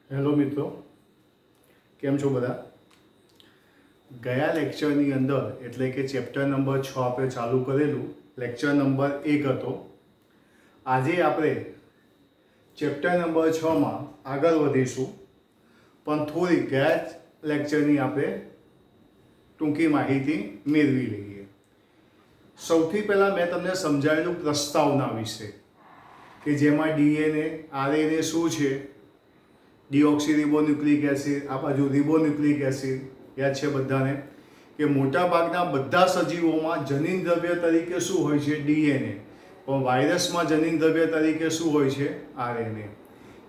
Hello મિત્રો, કેમ છો બધા? ગયા લેક્ચરની અંદર એટલે કે ચેપ્ટર નંબર 6 આપણે ચાલુ કરેલું, લેક્ચર નંબર 1 હતો. આજે આપણે ચેપ્ટર નંબર 6માં આગળ વધીશું, પણ થોડી ગયા લેક્ચરની આપણે ટૂંકી માહિતી મેળવી લઈએ. સૌથી પહેલાં મેં તમને સમજાવેલું પ્રસ્તાવના વિશે, કે જેમાં ડીએનએ, આરએનએ શું છે, ડીઓક્સીરિબોન્યુક્લિક એસિડ, આ બાજુ રિબોન્યુક્લિક એસિડ. યાદ છે બધાને કે મોટાભાગના બધા સજીવોમાં જનીન દ્રવ્ય તરીકે શું હોય છે? ડીએનએ. પણ વાયરસમાં જનીન દ્રવ્ય તરીકે શું હોય છે? આરએનએ.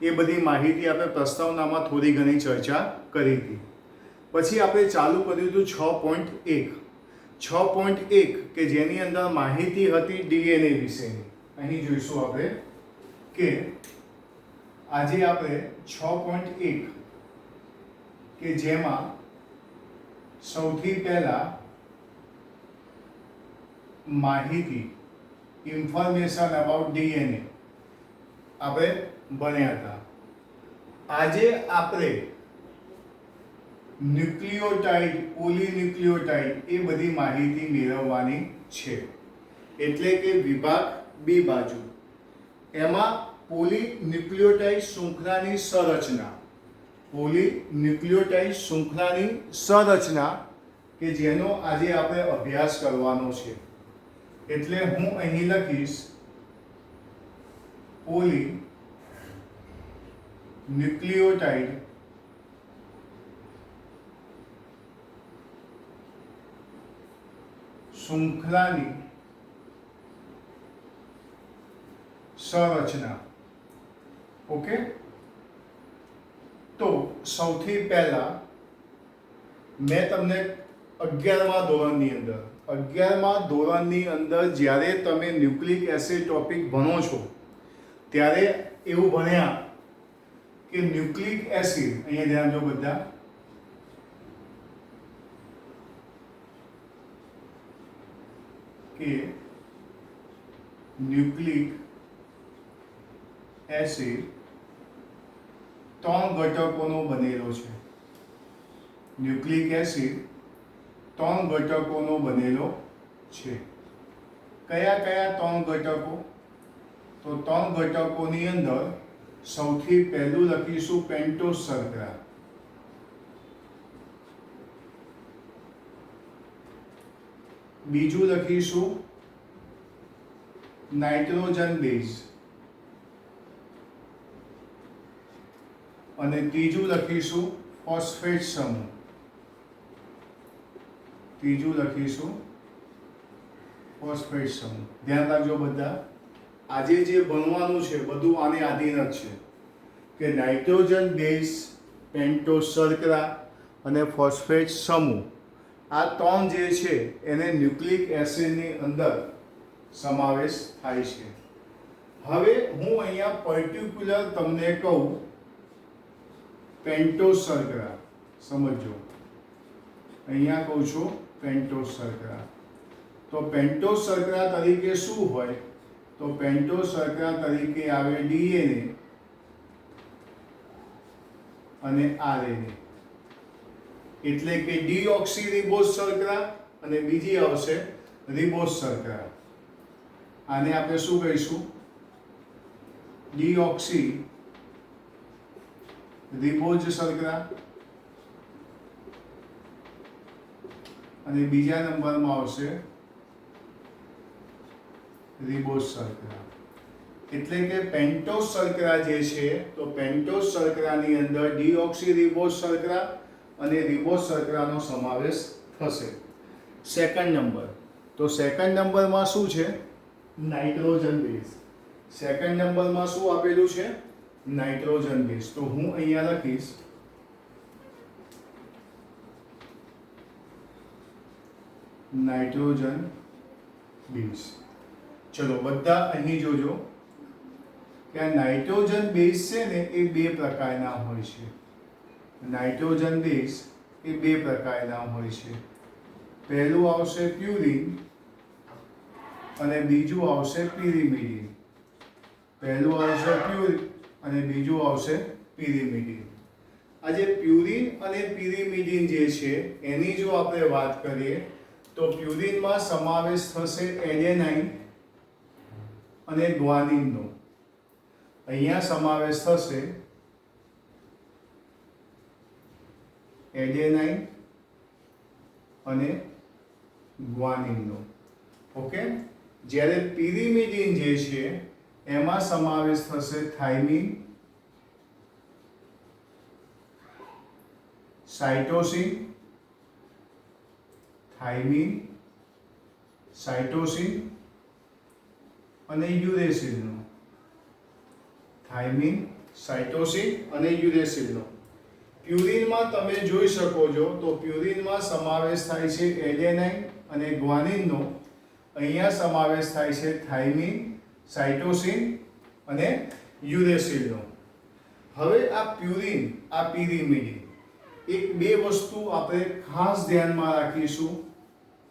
એ બધી માહિતી આપણે પ્રસ્તાવનામાં થોડી ઘણી ચર્ચા કરી હતી. પછી આપણે ચાલુ કર્યું હતું 6.1. 6.1 કે જેની અંદર માહિતી હતી ડીએનએ વિશેની. અહીં જોઈશું આપણે કે આજે આપણે 6.1 કે જેમાં સૌથી પહેલા માહિતી, ઇન્ફોર્મેશન અબાઉટ ડીએનએ આપણે ભણ્યા હતા. આજે આપણે ન્યુક્લિયોટાઇડ, પોલીન્યુક્લિયોટાઇડ એ બધી માહિતી મેળવવાની છે. એટલે કે વિભાગ બી બાજુ એમાં પોલીન્યુક્લિયોટાઇડ શૃંખલાની સંરચના, પોલીન્યુક્લિયોટાઇડ શૃંખલાની સંરચના કે જેનો આજે આપણે અભ્યાસ કરવાનો છે. એટલે હું અહીં લખીશ પોલીન્યુક્લિયોટાઇડ શૃંખલાની સંરચના. ઓકે, તો સૌથી પહેલા મેં તમને 11મા ધોરણની અંદર જ્યારે તમે ન્યુક્લિક એસિડ ટોપિક ભણો છો ત્યારે એવું ભણ્યા કે ન્યુક્લિક એસિડ, અહીંયા ધ્યાન જો બધા, કે ન્યુક્લિક એસિડ 3 ઘટકોનો બનેલો છે. ન્યુક્લિક એસિડ 3 ઘટકોનો બનેલો છે. કયા કયા 3 ઘટકો? તો 3 ઘટકોની અંદર સૌથી પહેલું લખીશું પેન્ટોઝ શર્કરા. બીજું લખીશું નાઇટ્રોજન બેઝ. અને ત્રીજું લખીશું ફોસ્ફેટ સમૂહ. ધ્યાન રાખજો બધા, આજે જે ભણવાનું છે બધું આને આધીન જ છે કે નાઇટ્રોજન બેઝ, પેન્ટોઝ શર્કરા અને ફોસ્ફેટ સમૂહ, આ 3 જે છે એને ન્યુક્લિક એસિડની અંદર સમાવેશ થાય છે. હવે હું અહીંયા પર્ટિક્યુલર તમને કહું પેન્ટોઝ શર્કરા, સમજો. અહીંયા કહું છું પેન્ટોઝ શર્કરા. તો પેન્ટોઝ શર્કરા તરીકે શું હોય? તો પેન્ટોઝ શર્કરા તરીકે આવે ડીએનએ અને આરએનએ. એટલે કે ડીઓક્સીરિબોઝ શર્કરા અને બીજી આવશે રિબોઝ શર્કરા. આને આપણે શું કહીશું? ડીઓક્સી રિબોઝ શર્કરા. અને બીજા નંબરમાં આવશે રિબોઝ શર્કરા. એટલે કે પેન્ટોઝ શર્કરા જે છે, તો પેન્ટોઝ શર્કરાની અંદર ડીઓક્સીરિબોઝ શર્કરા અને રિબોઝ શર્કરાનો સમાવેશ થશે. સેકન્ડ નંબર, તો સેકન્ડ નંબરમાં શું છે? Nitrogen base. સેકન્ડ નંબરમાં શું આપેલું છે? Nitrogen base. તો હું અહીંયા લખીશ નાઇટ્રોજન બેઝ. ચલો બધા અહીં જોજો કે આ નાઇટ્રોજન બેઝ છે ને એ 2 પ્રકારના હોય છે. નાઇટ્રોજન બેઝ એ 2 પ્રકારના હોય છે. પહેલું આવશે પ્યુરિન અને બીજું આવશે પિરિમિડિન. પહેલું આવશે પ્યુરિન અને બીજું આવશે પિરિમિડિન. આ જે પ્યુરિન અને પિરિમિડિન જે છે એની જો આપણે વાત કરીએ તો પ્યુરિનમાં સમાવેશ થશે એડેનાઇન અને ગ્વાનિનનો. અહીંયા સમાવેશ થશે એડેનાઇન અને ગ્વાનિનનો. ઓકે. જ્યારે પિરિમિડિન જે છે એમાં સમાવેશ થશે થાઇમિન, સાઇટોસિન, થાઇમિન, સાઇટોસિન અને યુરેસિલનો. થાઇમિન, સાઇટોસિન અને યુરેસિલનો. પ્યુરિનમાં તમે જોઈ શકો છો તો પ્યુરિનમાં સમાવેશ થાય છે એડેનાઇન અને ગ્વાનિનનો. અહીંયા સમાવેશ થાય છે થાઇમિન, સાઇટોસિન અને યુરેસિલનો. હવે આ પ્યુરિન, આ પિરિમિડિન, એક બે વસ્તુ આપણે ખાસ ધ્યાનમાં રાખીશું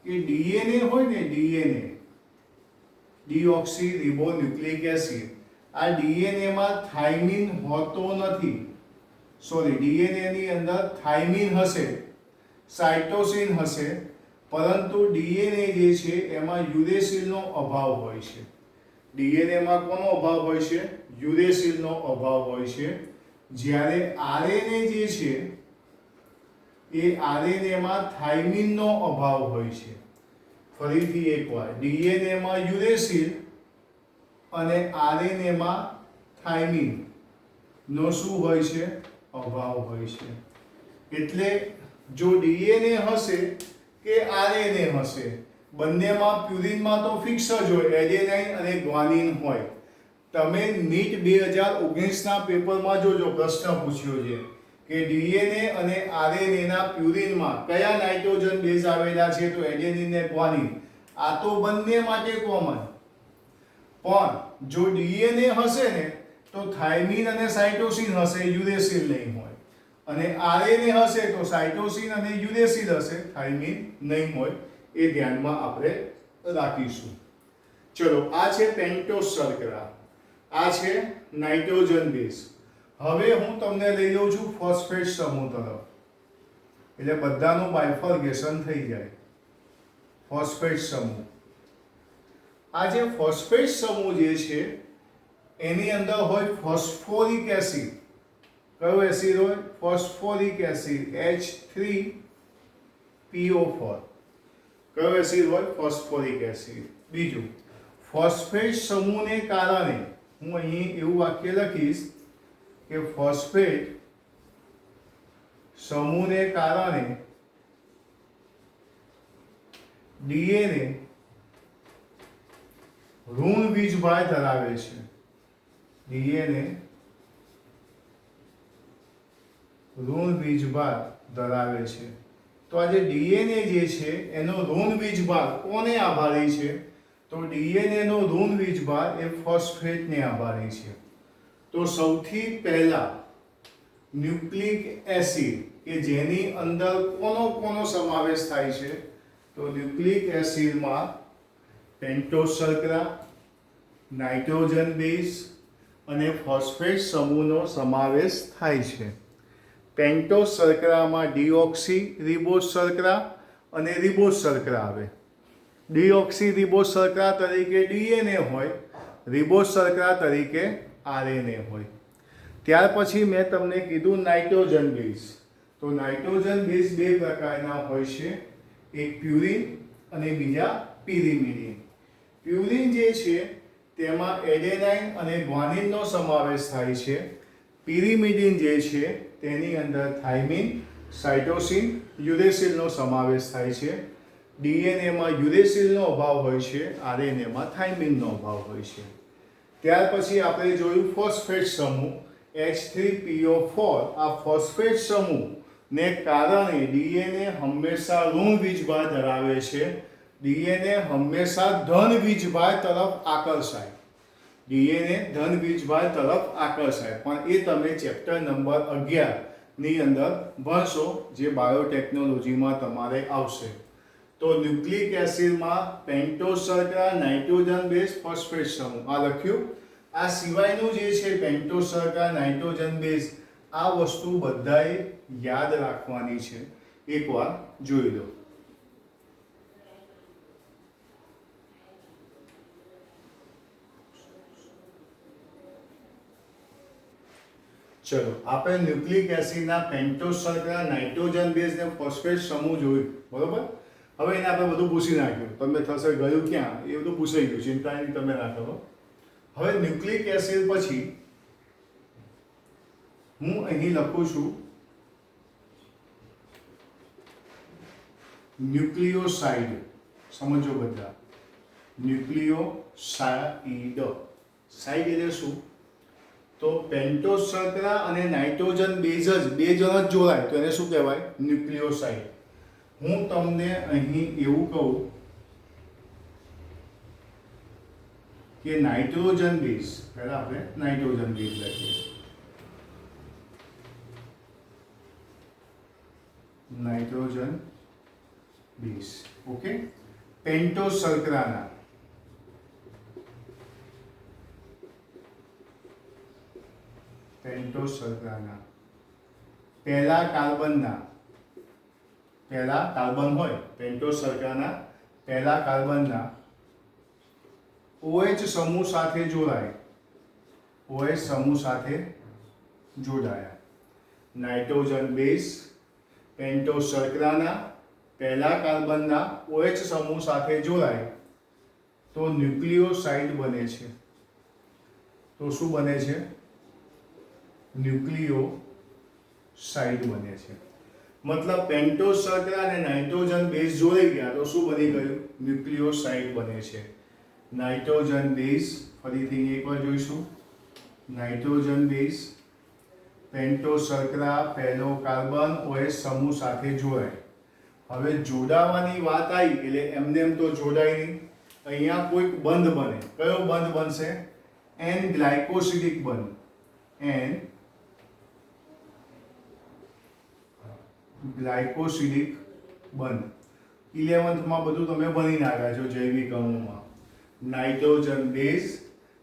કે ડીએનએ હોય ને, ડીએનએ ડીઓક્સી રિબોન્યુક્લિક એસિડ, આ ડીએનએ માં થાઇમિન હોતો નથી. સોરી, ડીએનએ ની અંદર થાઇમિન હશે, સાઇટોસિન હશે, પરંતુ ડીએનએ જે છે એમાં યુરેસિલનો અભાવ હોય છે. ડીએનએ માં કોનો અભાવ હોય છે? યુરેસિલનો અભાવ હોય છે. જ્યારે આરએનએ જે છે એ આરએનએ માં થાઇમિનનો અભાવ હોય છે. ફરીથી એકવાર, ડીએનએ માં યુરેસિલ અને આરએનએ માં થાઇમિન નો શું હોય છે? અભાવ હોય છે. એટલે જો ડીએનએ હશે કે આરએનએ હશે, બંનેમાં પ્યુરિનમાં તો ફિક્સ જ હોય, એડેનાઇન અને ગ્વાનિન હોય. તમે નીટ 2019 ના પેપરમાં જોજો, પ્રશ્ન પૂછ્યો છે કે ડીએનએ અને આરએનએ ના પ્યુરિનમાં કયા નાઇટ્રોજન બેઝ આવેલા છે? તો એડેનિન અને ગ્વાનિન. આ તો બંને માટે કોમન. પણ જો ડીએનએ હશે ને તો થાઇમિન અને સાઇટોસિન હશે, યુરેસિલ નહીં હોય. અને આરએનએ હશે તો સાઇટોસિન અને યુરેસિલ હશે, થાઇમિન નહીં હોય. એ ધ્યાનમાં આપણે રાખીશું. ચલો, આ છે પેન્ટોસ શર્કરા, આ છે નાઇટ્રોજન બેઝ. હવે હું તમને લઈ જાઉં છું ફોસ્ફેટ સમૂહ તરફ, એટલે બધાનું બાયફર્ગેશન થઈ જાય. ફોસ્ફેટ સમૂહ, આ જે ફોસ્ફેટ સમૂહ જે છે એની અંદર હોય ફોસ્ફોરિક એસિડ. કયો એસિડ હોય? Phosphoric acid, H3PO4. કયો એસિડ હોય? Phosphoric acid. બીજું, ફોસ્ફેટ સમૂહને કારણે હું અહીં એવું વાક્ય લખીશ કે ફોસ્ફેટ સમૂહને કારણે ડીએનએ ઋણ વીજભાર ધરાવે છે. ડીએનએ ઋણ વીજભાર ધરાવે છે. તો આ જે ડીએનએ જે છે એનો ઋણ વીજભાર કોને આભારી છે? તો ડીએનએ નો ઋણ વીજભાર એ ફોસ્ફેટને આભારી છે. તો સૌથી પહેલા ન્યુક્લિક એસિડ કે જેની અંદર કોનો સમાવેશ થાય છે? તો ન્યુક્લિક એસિડમાં પેન્ટોસ શર્કરા, નાઇટ્રોજન બેઝ અને ફોસ્ફેટ સમૂહનો સમાવેશ થાય છે. પેન્ટોસ શર્કરામાં ડીઓક્સી રિબોઝ શર્કરા અને રિબોઝ શર્કરા આવે. ડીઓક્સી રિબોઝ શર્કરા તરીકે ડીએનએ હોય, રિબોઝ શર્કરા તરીકે આરએનએ હોય. ત્યાર પછી મેં તમને કીધું નાઇટ્રોજન બેઝ. તો નાઇટ્રોજન બેઝ બે પ્રકારના હોય છે, એક પ્યુરિન અને બીજા પિરિમિડિન. પ્યુરિન જે છે તેમાં એડેનાઇન અને ગ્વાનિનનો સમાવેશ થાય છે. પિરિમિડિન જે છે તેની અંદર થાઇમિન, સાઇટોસિન, યુરેસિલનો સમાવેશ થાય છે. ડીએનએમાં યુરેસિલનો અભાવ હોય છે, આરએનએમાં થાઇમિનનો અભાવ હોય છે. ત્યાર પછી આપણે જોયું ફોસ્ફેટ સમૂહ H3PO4. આ ફોસ્ફેટ સમૂહને કારણે ડીએનએ હંમેશા ઋણ વીજભાર ધરાવે છે. ડીએનએ હંમેશા ધન વીજભાર તરફ આકર્ષાય. ડીએનએ ધન વીજભાર તરફ આકર્ષાય, પણ એ તમે ચેપ્ટર નંબર 11 ની અંદર ભણશો, જે બાયોટેકનોલોજીમાં તમારે આવશે. તો ન્યુક્લિક એસિડમાં પેન્ટોસ શર્કરા, નાઇટ્રોજન બેઝ, ફોસ્ફેટ સમૂહ આ લખ્યું. આ સિવાયનું જે છે પેન્ટોસ શર્કરા, નાઇટ્રોજન બેઝ, આ વસ્તુ બધાએ યાદ રાખવાની છે. એકવાર જોઈ લો. ચલો, આપણે ન્યુક્લિક એસિડના પેન્ટોસ શર્કરા, નાઇટ્રોજન બેઝ ને ફોસ્ફેટ સમૂહ જોયું, બરોબર. હવે એને આપણે બધું પૂછી નાખ્યું. તમને થશે ગયું ક્યાં, એ બધું પૂછાઈ ગયું, ચિંતા નહીં તમે ના કરો. હવે ન્યુક્લિક એસિડ પછી હું અહીં લખું છું ન્યુક્લિયોસાઇડ. સમજો બધા, ન્યુક્લિયોસાઇડ. સાઇડ એટલે શું? તો પેન્ટોસ શર્કરા અને નાઇટ્રોજન બેઝ જ બે જણ જ જોડાય તો એને શું કહેવાય? ન્યુક્લિયોસાઇડ. હું તમને અહીં એવું કહું કે નાઇટ્રોજન બેઝ, પહેલા આપણે નાઇટ્રોજન બેઝ લખીએ. Nitrogen base, okay. પેન્ટોસ શર્કરાના પેન્ટોસ શર્કરાના પહેલા કાર્બન હોય, પેન્ટોસ શર્કરાના પહેલા કાર્બનના OH સમૂહ સાથે જોડાય, OH સમૂહ સાથે જોડાયા. નાઇટ્રોજન બેઝ પેન્ટોસ શર્કરાના પહેલા કાર્બનના OH સમૂહ સાથે જોડાય તો ન્યુક્લિયોસાઇડ બને છે. તો શું બને છે? ન્યુક્લિયોસાઇડ બને છે. મતલબ પેન્ટોસ શર્કરા અને નાઇટ્રોજન બેઝ જોડાઈ ગયા તો શું બની ગયું? ન્યુક્લિયોસાઇડ બને છે. નાઇટ્રોજન બેઝ, ફરીથી એકવાર જોઈશું. નાઇટ્રોજન બેઝ પેન્ટોસ શર્કરા પહેલો કાર્બન OH સમૂહ સાથે જોડાય. હવે જોડાવાની વાત આવી એટલે એમને એમ તો જોડાય નહીં. અહીંયા કોઈક બંધ બને. કયો બંધ બનશે? એન ગ્લાયકોસિડિક બંધ. એન ગ્લાયકોસિડિક બંધ. 11th માં બધું તમે ભણી નાખ્યા છો જૈવિક અણુમાં. નાઇટ્રોજન બેઝ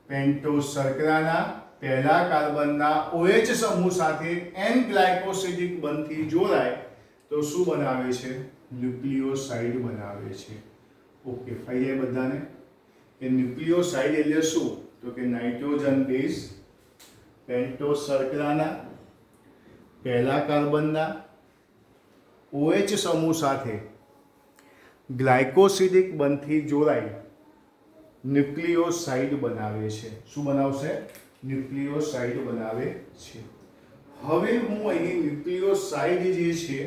પેન્ટોસ શર્કરાના પહેલા કાર્બનના OH સમૂહ સાથે એન ગ્લાયકોસિડિક બંધથી જોડાય તો શું બનાવે છે? ન્યુક્લિયોસાઇડ બનાવે છે. ઓકે, ફાઈ જાય બધાને કે ન્યુક્લિયોસાઇડ એટલે શું? તો કે નાઇટ્રોજન બેઝ પેન્ટોસ શર્કરાના પહેલા કાર્બનના OH સમૂહ સાથે ગ્લાયકોસિડિક બંધથી જોડાઈ ન્યુક્લિયોસાઇડ બનાવે છે. શું બનાવશે? ન્યુક્લિયોસાઇડ બનાવે છે. હવે હું અહીં ન્યુક્લિયોસાઇડ જે છે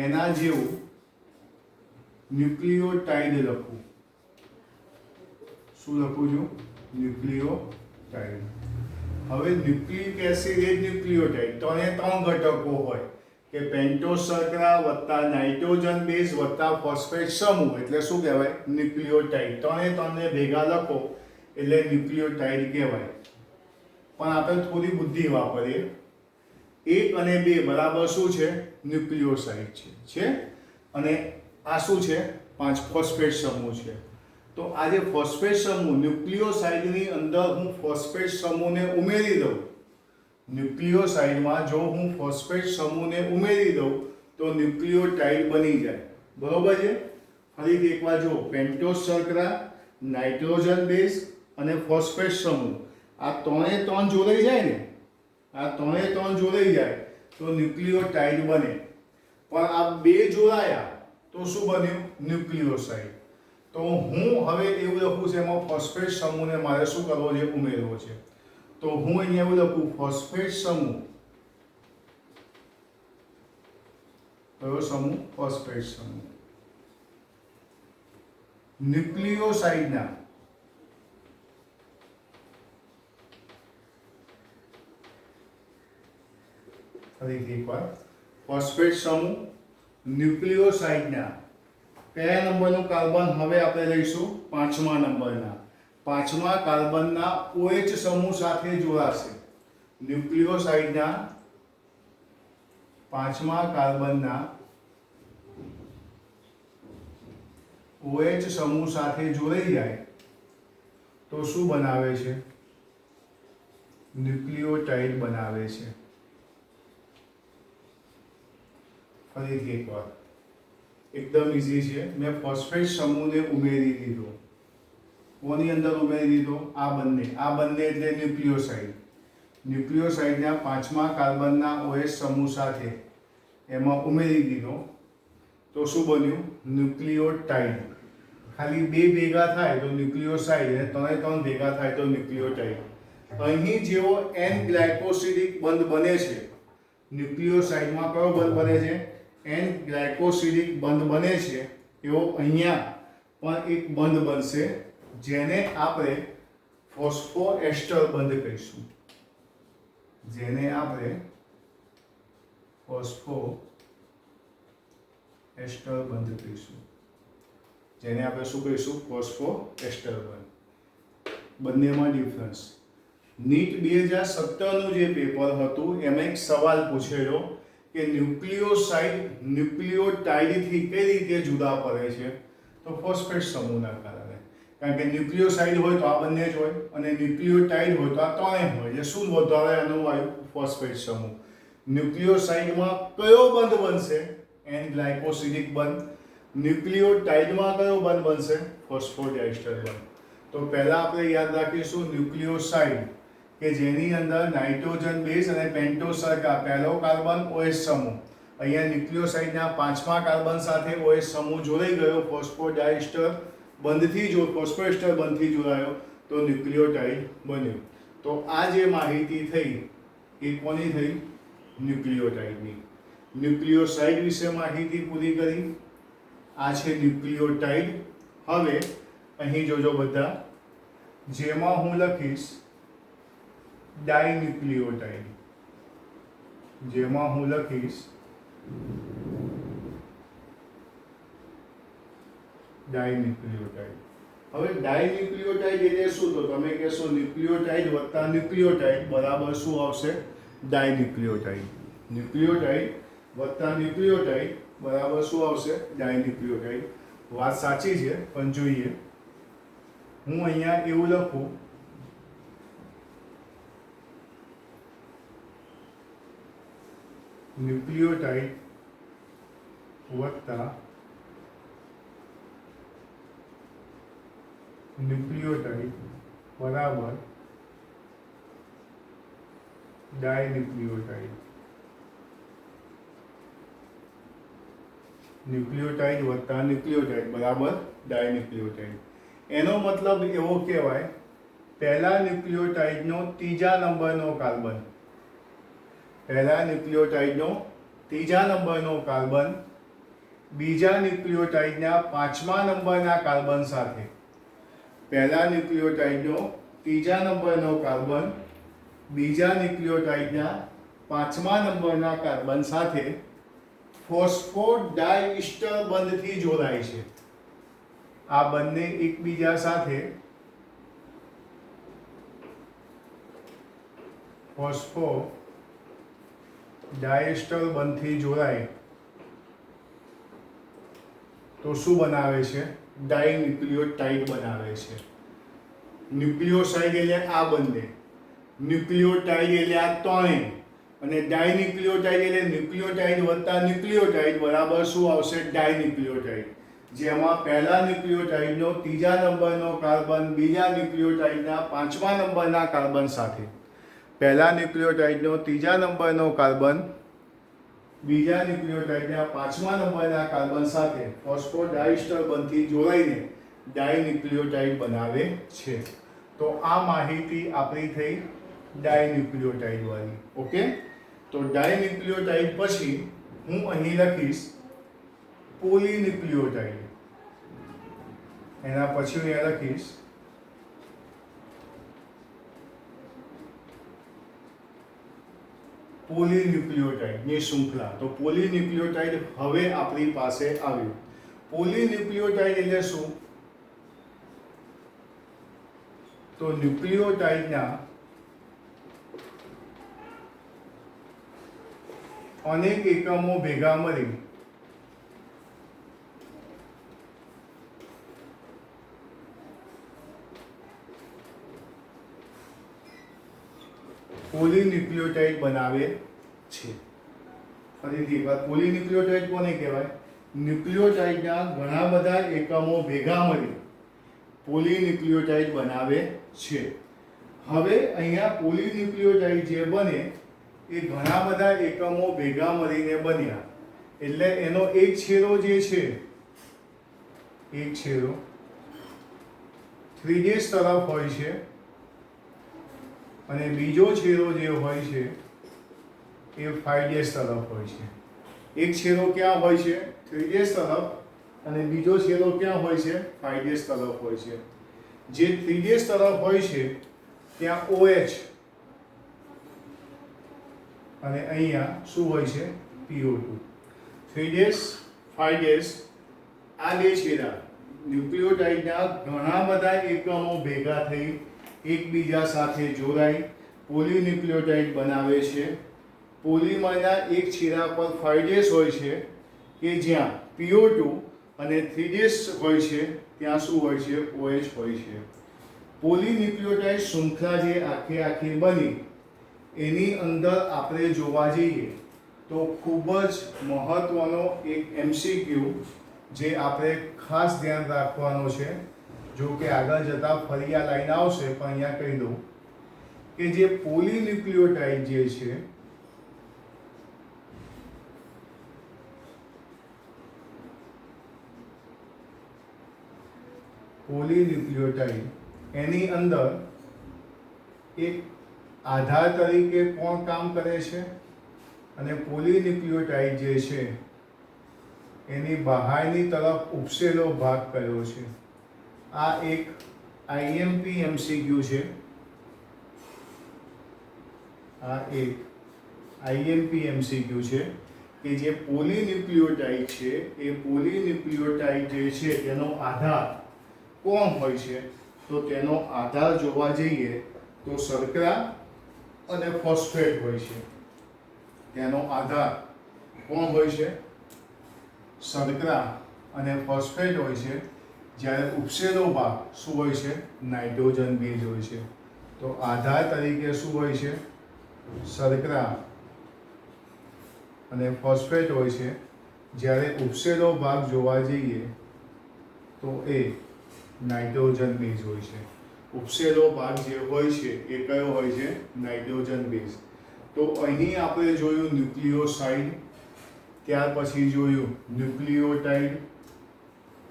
એના જેવું ન્યુક્લિયોટાઇડ લખું. શું લખું છું? ન્યુક્લિયોટાઇડ. હવે ન્યુક્લિક એસિડ એ ન્યુક્લિયોટાઇડ. ત્રણે ત્રણ ઘટકો હોય કે પેન્ટોસ શર્કરા વત્તા નાઇટ્રોજન બેઝ વત્તા ફોસ્ફેટ સમૂહ એટલે શું કહેવાય? ન્યુક્લિયોટાઇડ. ત્રણે ત્રણને ભેગા લખો એટલે ન્યુક્લિયોટાઇડ કહેવાય. પણ આપણે થોડી બુદ્ધિ વાપરીએ. 1 અને 2 બરાબર શું છે? ન્યુક્લિયોસાઇડ છે. અને આ શું છે? 5 ફોસ્ફેટ સમૂહ છે. તો આ જે ફોસ્ફેટ સમૂહ ન્યુક્લિયોસાઇડની અંદર હું ફોસ્ફેટ સમૂહને ઉમેરી દઉં. ન્યુક્લિયોસાઇડમાં જો હું ફોસ્ફેટ સમૂહને ઉમેરી દઉં તો ન્યુક્લિયોટાઇડ બની જાય. બરોબર છે? ફરીથી એકવાર જો, પેન્ટોસ શર્કરા, નાઇટ્રોજન બેઝ અને ફોસ્ફેટ સમૂહ આ ત્રણે ત્રણ જોડાઈ જાય ને, આ ત્રણે ત્રણ જોડાઈ જાય તો ન્યુક્લિયોટાઇડ બને. પણ આ બે જોડાયા તો શું બન્યું? ન્યુક્લિયોસાઇડ. તો હું હવે એવું લખું છે એમાં ફોસ્ફેટ સમૂહને મારે શું કરવો છે? ઉમેરવો છે. તો હું અહીંયા એવું લખું ફોસ્ફેટ સમૂહ. કયો સમૂહ? ફોસ્ફેટ સમૂહ. ન્યુક્લિયોસાઇડના ફરીથી એકવાર ફોસ્ફેટ સમૂહ ન્યુક્લિયોસાઇડના કયા નંબરનું કાર્બન હવે આપણે લઈશું? 5મા નંબરના. 5મા કાર્બનના OH સમૂહ સાથે જોડાશે. ન્યુક્લિયોસાઇડના 5મા કાર્બનના OH સમૂહ સાથે જોડાઈ જાય તો શું બનાવે છે? ન્યુક્લિયોટાઇડ બનાવે છે. ફરીથી એકવાર એકદમ ઇઝી છે. મેં ફોસ્ફેટ સમૂહને ઉમેરી દીધો. કોની અંદર ઉમેરી દીધો? આ બંને એટલે ન્યુક્લિયોસાઇડ. ન્યુક્લિયોસાઇડના 5મા કાર્બનના OH સમૂહ સાથે એમાં ઉમેરી દીધો. તો શું બન્યું? ન્યુક્લિયોટાઇડ. ખાલી બે ભેગા થાય તો ન્યુક્લિયોસાઇડ અને ત્રણે ભેગા થાય તો ન્યુક્લિયોટાઇડ. અહીં જેવો N ગ્લાયકોસિડિક બંધ બને છે, ન્યુક્લિયોસાઇડમાં કયો બંધ બને છે? N ગ્લાયકોસિડિક બંધ બને છે. એવો અહીંયા પણ એક બંધ બનશે જેને આપણે ફોસ્ફોએસ્ટર બંધ કહીશું. જેને આપણે ફોસ્ફોએસ્ટર બંધ કહીશું. જેને આપણે શું કહીશું? ફોસ્ફોએસ્ટર બંધ. બંનેમાં ડિફરન્સ. નીટ 2017નું જે પેપર હતું એમાં એક સવાલ પૂછેલો કે ન્યુક્લિયોસાઇડ ન્યુક્લિયોટાઇડથી કઈ રીતે જુદા પડે છે? તો ફોસ્ફેટ સમૂહના કારણે. કારણ કે ન્યુક્લિયોસાઇડ હોય તો આ બંને જ હોય અને ન્યુક્લિયોટાઇડ હોય તો આ ત્રણે હોય. એટલે શું વધારે આનું આવ્યું? ફોસ્ફેટ સમૂહ. ન્યુક્લિયોસાઇડમાં કયો બંધ બનશે? N ગ્લાયકોસિડિક બંધ. ન્યુક્લિયોટાઇડમાં કયો બંધ બનશે? ફોસ્ફોડાયસ્ટર બંધ. તો પહેલા આપણે યાદ રાખીશું ન્યુક્લિયોસાઇડ કે જેની અંદર નાઇટ્રોજન બેઝ અને પેન્ટોઝ સરખા. પહેલો કાર્બન OH સમૂહ. અહીંયા ન્યુક્લિયોસાઇડના 5મા કાર્બન સાથે OH સમૂહ જોડાઈ ગયો. ફોસ્ફોડાયસ્ટર ફોસ્ફોએસ્ટર બંધથી જોડાયો તો ન્યુક્લિયોટાઇડ બન્યું. તો આ જે માહિતી થઈ એ કોની થઈ? ન્યુક્લિયોટાઇડની. ન્યુક્લિયોસાઇડ વિશે માહિતી પૂરી કરી. આ છે ન્યુક્લિયોટાઇડ. હવે અહીં જોજો બધા, જેમાં હું લખીશ ડાઇન્યુક્લિયોટાઇડ. જેમાં હું લખીશ ડાઇન્યુક્લિયોટાઇડ. હવે ડાઇન્યુક્લિયોટાઇડ એટલે શું? તો તમે કહેશો ન્યુક્લિયોટાઇડ વત્તા ન્યુક્લિયોટાઇડ બરાબર શું આવશે? ડાઇન્યુક્લિયોટાઇડ. ન્યુક્લિયોટાઇડ વત્તા ન્યુક્લિયોટાઇડ બરાબર શું આવશે? ડાઇન્યુક્લિયોટાઇડ. વાત સાચી છે પણ જોઈએ. હું અહીંયા એવું લખું ન્યુક્લિયોટાઇડ વત્તા ન્યુક્લિયોટાઇડ બરાબર ડાઇન્યુક્લિયોટાઇડ. ન્યુક્લિયોટાઇડ વત્તા ન્યુક્લિયોટાઇડ બરાબર ડાઇન્યુક્લિયોટાઇડ. એનો મતલબ એવો કહેવાય, પહેલા ન્યુક્લિયોટાઇડનો ત્રીજા નંબરનો કાર્બન, પહેલા ન્યુક્લિયોટાઇડનો ત્રીજા નંબરનો કાર્બન બીજા ન્યુક્લિયોટાઇડના 5મા નંબરના કાર્બન સાથે, પહેલા ન્યુક્લિયોટાઇડનો ત્રીજા નંબરનો કાર્બન બીજા ન્યુક્લિયોટાઇડના 5મા નંબરના કાર્બન સાથે ફોસ્ફોડાયસ્ટર બંધથી જોડાય છે. આ બંને એકબીજા સાથે ફોસ્ફોડાયસ્ટર બંધથી જોડાય તો શું બનાવે છે? ડાઇન્યુક્લિયોટાઇડ બનાવે છે. ન્યુક્લિયોસાઇડ એટલે આ બંને, ન્યુક્લિયોટાઇડ એટલે આ ત્રણે, અને ડાઇન્યુક્લિયોટાઇડ એટલે ન્યુક્લિયોટાઇડ વત્તા ન્યુક્લિયોટાઇડ બરાબર શું આવશે? ડાઇન્યુક્લિયોટાઇડ. જેમાં પહેલા ન્યુક્લિયોટાઇડનો ત્રીજા નંબરનો કાર્બન બીજા ન્યુક્લિયોટાઇડના 5મા નંબરના કાર્બન સાથે, પહેલા ન્યુક્લિયોટાઇડનો ત્રીજા નંબરનો કાર્બન બીજા ન્યુક્લિયોટાઇડના 5મા નંબરના કાર્બન સાથે ફોસ્ફોડાયસ્ટર બંધથી જોડાઈને ડાઇન્યુક્લિયોટાઇડ બનાવે છે. તો આ માહિતી આપણી થઈ ડાઇન્યુક્લિયોટાઇડ વાળી. ઓકે, તો ડાઇન્યુક્લિયોટાઇડ પછી હું અહીં લખીશ પોલીન્યુક્લિયોટાઇડ. એના પછી હું અહીંયા લખીશ પોલીન્યુક્લિયોટાઇડની શૃંખલા. તો પોલીન્યુક્લિયોટાઇડ હવે આપણી પાસે આવ્યું. પોલીન્યુક્લિયોટાઇડ એટલે શું? તો ન્યુક્લિયોટાઇડના અનેક એકમો ભેગા મળી પોલીન્યુક્લિયોટાઇડ બનાવે છે. ફરીથી એકવાર પોલીન્યુક્લિયોટાઇડ કોને કહેવાય? ન્યુક્લિયોટાઇડના ઘણા બધા એકમો ભેગા મળી પોલીન્યુક્લિયોટાઇડ બનાવે છે. હવે અહીંયા પોલીન્યુક્લિયોટાઇડ જે બને એ ઘણા બધા એકમો ભેગા મળીને બન્યા, એટલે એનો એક છેડો જે છે, એક છેડો 3' તરફ હોય છે અને બીજો છેડો જે હોય છે એ 5' તરફ હોય છે. એક છેડો ક્યાં હોય છે? 3' તરફ, અને બીજો છેડો ક્યાં હોય છે? 5' તરફ હોય છે. જે 3' તરફ હોય છે ત્યાં OH અને અહીંયા શું હોય છે? PO2. 3' 5' આ બે છેડા ન્યુક્લિયોટાઇડના ઘણા બધા એકમો ભેગા થઈ એકબીજા સાથે જોડાઈ પોલીન્યુક્લિયોટાઇડ બનાવે છે. પોલીમરના એક છેડા પર 5' હોય છે કે જ્યાં PO2 અને 3' હોય છે ત્યાં શું હોય છે? OH હોય છે. પોલીન્યુક્લિયોટાઇડ શૃંખલા જે આખી બની એની અંદર આપણે જોવા જઈએ તો ખૂબ જ મહત્વનો એક MCQ જે આપણે ખાસ ધ્યાન રાખવાનો છે. જો કે આગળ જતા ફરી આ લાઈન આવશે, પણ અહીંયા કહી દઉં કે જે પોલીન્યુક્લિયોટાઇડ જે છે પોલીન્યુક્લિયોટાઇડ એની અંદર એક આધાર તરીકે કોણ કામ કરે છે? અને પોલીન્યુક્લિયોટાઇડ જે છે એની બહારની તરફ ઉપસેલો ભાગ કયો છે? આ એક IMP MCQ છે. આ એક IMP MCQ છે કે જે પોલીન્યુક્લિયોટાઇડ છે એ પોલીન્યુક્લિયોટાઇડ જે છે તેનો આધાર કોણ હોય છે? તો તેનો આધાર જોવા જઈએ તો શર્કરા અને ફોસ્ફેટ હોય છે. તેનો આધાર કોણ હોય છે? શર્કરા અને ફોસ્ફેટ હોય છે. જ્યારે ઉપસેલો ભાગ શું હોય છે? નાઇટ્રોજન બેઝ હોય છે. તો આધાર તરીકે શું હોય છે? શર્કરા અને ફોસ્ફેટ હોય છે. જ્યારે ઉપસેલો ભાગ જોવા જઈએ તો એ નાઇટ્રોજન બેઝ હોય છે. ઉપસેલો ભાગ જે હોય છે એ કયો હોય છે? Nitrogen base. તો અહીં આપણે જોયું ન્યુક્લિયોસાઇડ, ત્યાર પછી જોયું ન્યુક્લિયોટાઇડ,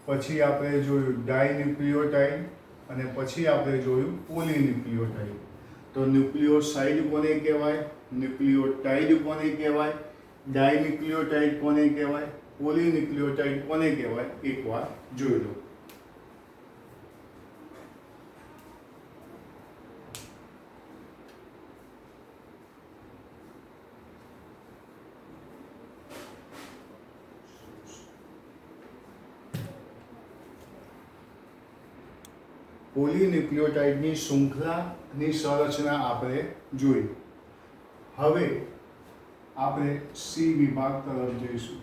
પછી આપણે જોયું ડાયન્યુક્લિયોટાઇડ અને પછી આપણે જોયું પોલીન્યુક્લિયોટાઇડ. તો ન્યુક્લિયોસાઇડ કોને કહેવાય? ન્યુક્લિયોટાઇડ કોને કહેવાય? ડાયન્યુક્લિયોટાઇડ કોને કહેવાય? પોલીન્યુક્લિયોટાઇડ કોને કહેવાય? એકવાર જોઈ લો. પોલીન્યુક્લિયોટાઇડની શૃંખલાની સંરચના આપણે જોઈ. હવે આપણે C વિભાગ તરફ જઈશું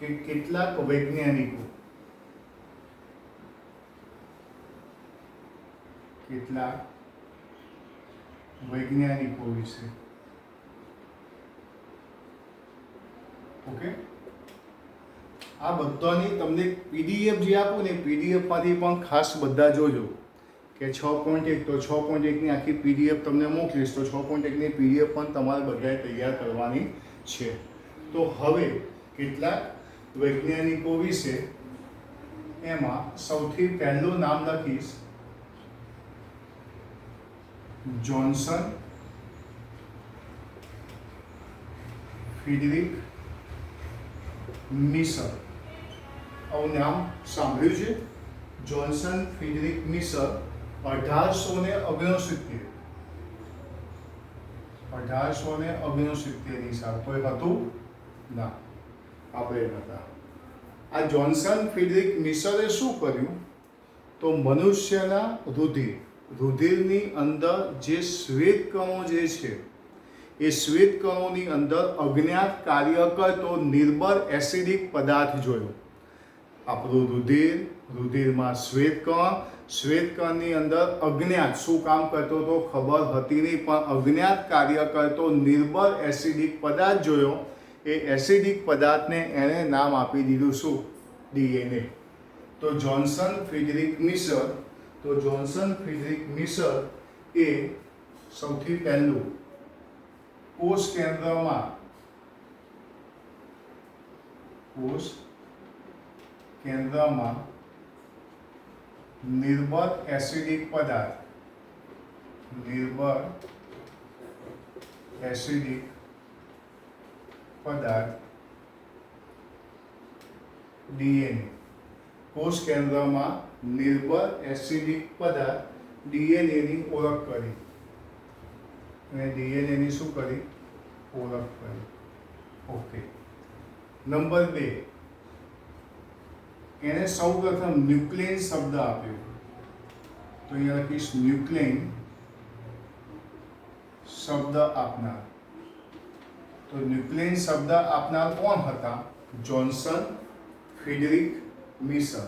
કે કેટલાક વૈજ્ઞાનિકો વિશે. ઓકે, આ બધાની તમને PDF જે આપું ને PDF માંથી પણ ખાસ બધા જોજો કે 6.1 તો 6.1ની આખી PDF તમને મોકલીશ તો 6.1ની PDF પણ તમારે બધાએ તૈયાર કરવાની છે. તો હવે કેટલાક વૈજ્ઞાનિકો વિશે, એમાં સૌથી પહેલું નામ લખીશ જોન્સન ફ્રીડરિક મિસર. આવું નામ સાંભળ્યું છે? જોન્સન ફ્રીડરિક મિસર 1869ની સાલ. કોઈ હતું ના, આપણે નતા. આ જોન્સન ફ્રીડરિક મિસરે શું કર્યું? તો મનુષ્યના રુધિરની અંદર જે શ્વેત કણો જે છે એ શ્વેત કણોની અંદર અજ્ઞાત કાર્ય કરતો નિર્બળ એસિડિક પદાર્થ જોયો. આપણું રુધિરમાં શ્વેત કણ, શ્વેતકણની અંદર અજ્ઞાત શું કામ કરતો તો ખબર હતી નહીં, પણ અજ્ઞાત કાર્ય કરતો નિર્બળ એસિડિક પદાર્થ જોયો. એ એસિડિક પદાર્થને એણે નામ આપી દીધું શું? DNA. તો જોન્સન ફ્રીડરિક મિશર એ સૌથી પહેલું કોષ કેન્દ્રમાં નિર્બળ એસિડિક પદાર્થ DNA. કોષ કેન્દ્રમાં નિર્બળ એસિડિક પદાર્થ DNA ની ઓળખ કરી. અને DNA ની શું કરી? ઓળખ કરી. ઓકે. નંબર 2, એને સૌપ્રથમ ન્યુક્લિયન શબ્દ આપ્યો. તો અહીંયા લખીશ ન્યુક્લિયન શબ્દ આપનાર. તો ન્યુક્લિયન શબ્દ આપનાર કોણ હતા? જોન્સન ફ્રીડરિક મિશર.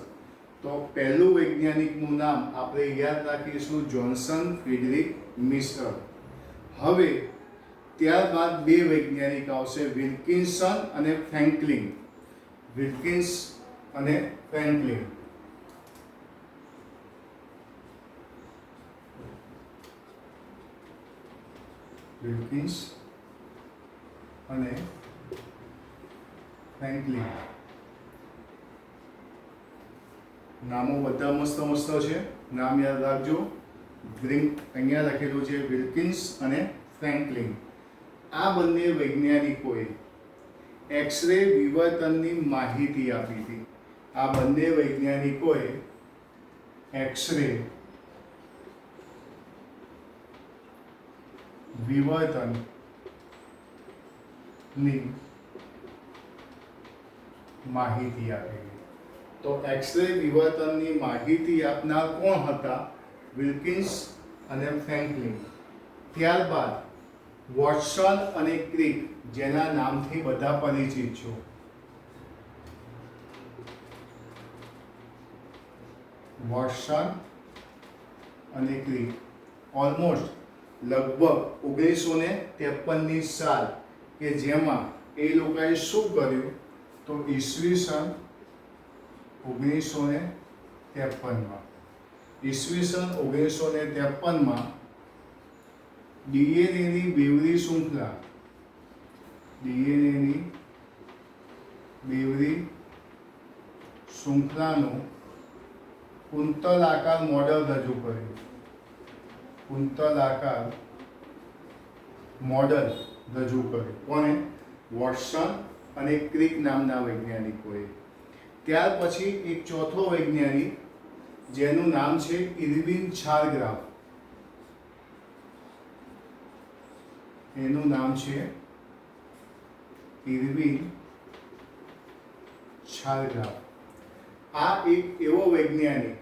તો પહેલું વૈજ્ઞાનિકનું નામ આપણે યાદ રાખીશું, જોન્સન ફ્રીડરિક મિશર. હવે ત્યારબાદ 2 વૈજ્ઞાનિક આવશે, વિલ્કિન્સન અને ફ્રેન્કલિન. વિલ્કિન્સ અને ફ્રેન્કલિન. વિલ્કિન્સ અને ફ્રેન્કલિન. નામો બધા મસ્ત છે, નામ યાદ રાખજો. અહીંયા લખેલું છે વિલ્કિન્સ અને ફ્રેન્કલિન. આ બંને વૈજ્ઞાનિકોએ એક્સરે વિવર્તનની માહિતી આપી હતી. આ બંને વૈજ્ઞાનિકોએ એક્સરે વિવર્તનની માહિતી આપી. તો એક્સરે વિવર્તનની માહિતી આપનાર કોણ હતા? વિલ્કિન્સ અને ફ્રેન્કલિન. ત્યારબાદ વોટસન અને ક્રિક, જેના નામથી બધા પરિચિત છો. વોટસન અને ક્રિક ઓલમોસ્ટ લગભગ 1953ની સાલ કે જેમાં એ લોકોએ શું કર્યું? તો ઈસવીસન 1953માં DNAની બેવડી શૃંખલાનું કુંતલાકાર મોડેલ રજૂ કર્યું. કોને? વોટસન અને ક્રિક નામના વૈજ્ઞાનિકોએ. ત્યાર પછી એક ચોથો વૈજ્ઞાનિક જેનું નામ છે ઇરવિન ચારગ્રાફ. એનું નામ છે ઇરવિન ચારગ્રાફ. આ એક એવો વૈજ્ઞાનિક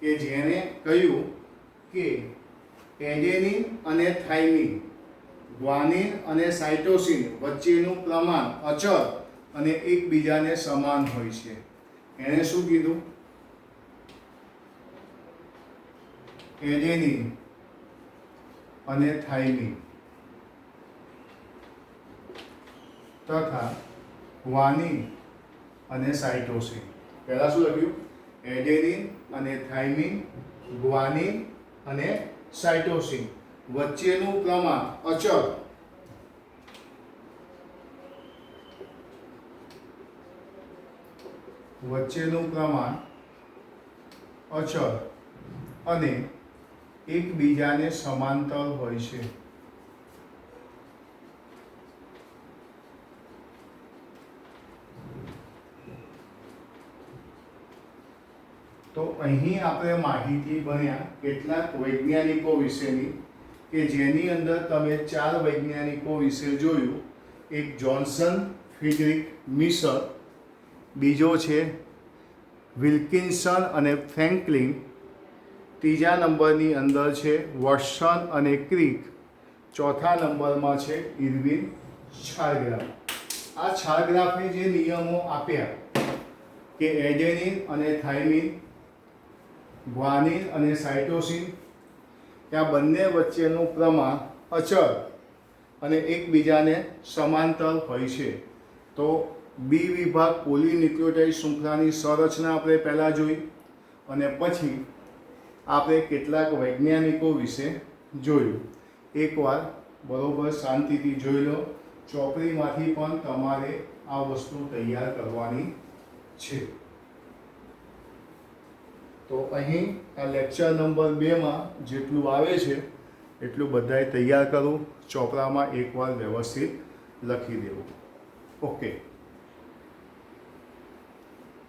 કે જેને કહ્યું કે એડેનિન અને થાઇમિન, ગ્વાનિન અને સાઇટોસિન વચ્ચેનું પ્રમાણ અચળ અને એકબીજાને સમાન હોય છે. એણે શું કીધું? એડેનિન અને થાઇમિન તથા ગ્વાનિન અને સાઇટોસિન. પહેલા શું લખ્યું? એડેનિન અને થાઇમિન, ગ્વાનિન અને સાઇટોસિન વચ્ચેનું પ્રમાણ અચળ અને એકબીજાને સમાંતર હોય છે. તો અહીં આપણે માહિતી ભણ્યા કેટલાક વૈજ્ઞાનિકો વિશેની કે જેની અંદર તમે 4 વૈજ્ઞાનિકો વિશે જોયું. એક જોન્સન ફ્રીડરિક મિશર, બીજો છે વિલ્કિન્સન અને ફ્રેન્કલિન, ત્રીજા નંબરની અંદર છે વોટસન અને ક્રિક, ચોથા નંબરમાં છે ઇરવિન ચારગ્રાફ. આ ચારગ્રાફે જે નિયમો આપ્યા કે એડેનિન અને થાઇમિન ગ્વાનિન અને સાઇટોસિન આ બંને વચ્ચેનું પ્રમાણ અચળ અને એકબીજાને સમાંતર હોય છે. તો બી વિભાગ પોલીન્યુક્લિયોટાઇડ શૃંખલાની સંરચના આપણે પહેલાં જોઈ અને પછી આપણે કેટલાક વૈજ્ઞાનિકો વિશે જોયું. એકવાર બરોબર શાંતિથી જોઈ લો. ચોપડીમાંથી પણ તમારે આ વસ્તુ તૈયાર કરવાની છે. તો અહીં આ લેક્ચર નંબર 2માં જેટલું આવે છે એટલું બધાએ તૈયાર કરું, ચોપડામાં એકવાર વ્યવસ્થિત લખી દેવું. ઓકે.